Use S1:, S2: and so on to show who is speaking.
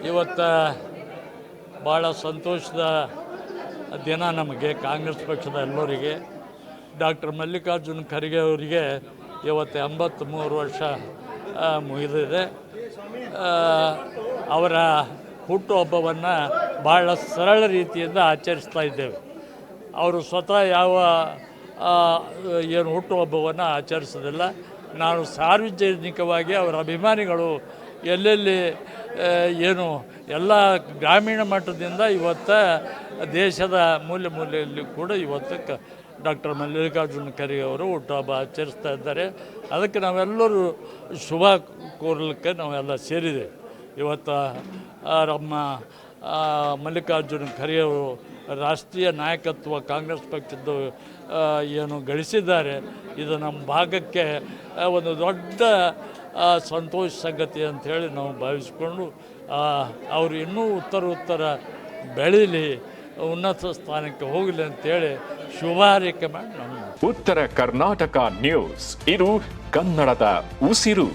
S1: ಇವತ್ತು ಭಾಳ ಸಂತೋಷದ ದಿನ ನಮಗೆ ಕಾಂಗ್ರೆಸ್ ಪಕ್ಷದ ಎಲ್ಲರಿಗೆ. ಡಾಕ್ಟರ್ ಮಲ್ಲಿಕಾರ್ಜುನ ಖರ್ಗೆ ಅವರಿಗೆ ಇವತ್ತು 83 ವರ್ಷ ಮುಗಿದಿದೆ. ಅವರ ಹುಟ್ಟುಹಬ್ಬವನ್ನು ಭಾಳ ಸರಳ ರೀತಿಯಿಂದ ಆಚರಿಸ್ತಾ ಇದ್ದೇವೆ. ಅವರು ಸ್ವತಃ ಯಾವ ಏನು ಹುಟ್ಟುಹಬ್ಬವನ್ನು ಆಚರಿಸೋದಿಲ್ಲ. ನಾನು ಸಾರ್ವಜನಿಕವಾಗಿ ಅವರ ಅಭಿಮಾನಿಗಳು ಎಲ್ಲೆಲ್ಲಿ ಏನು ಎಲ್ಲ ಗ್ರಾಮೀಣ ಮಟ್ಟದಿಂದ ಇವತ್ತು ದೇಶದ ಮೂಲೆಯಲ್ಲಿ ಕೂಡ ಇವತ್ತು ಡಾಕ್ಟರ್ ಮಲ್ಲಿಕಾರ್ಜುನ ಖರ್ಗೆ ಅವರು ಹುಟ್ಟುಹಬ್ಬ ಆಚರಿಸ್ತಾ ಇದ್ದಾರೆ. ಅದಕ್ಕೆ ನಾವೆಲ್ಲರೂ ಶುಭ ಕೋರಲಿಕ್ಕೆ ನಾವೆಲ್ಲ ಸೇರಿದೆ. ಇವತ್ತು ನಮ್ಮ ಮಲ್ಲಿಕಾರ್ಜುನ ಖರ್ಗೆ ಅವರು ರಾಷ್ಟ್ರೀಯ ನಾಯಕತ್ವ ಕಾಂಗ್ರೆಸ್ ಪಕ್ಷದ್ದು ಏನು ಗಳಿಸಿದ್ದಾರೆ, ಇದು ನಮ್ಮ ಭಾಗಕ್ಕೆ ಒಂದು ದೊಡ್ಡ ಸಂತೋಷ ಸಂಗತಿ ಅಂಥೇಳಿ ನಾವು ಭಾವಿಸ್ಕೊಂಡು ಅವರು ಇನ್ನೂ ಉತ್ತರ ಬೆಳೀಲಿ, ಉನ್ನತ ಸ್ಥಾನಕ್ಕೆ ಹೋಗಲಿ ಅಂತೇಳಿ ಶುಭ ಹಾರೈಕೆ ಮಾಡಿ ನಾವು
S2: ಉತ್ತರ ಕರ್ನಾಟಕ ನ್ಯೂಸ್, ಇದು ಕನ್ನಡದ ಉಸಿರು.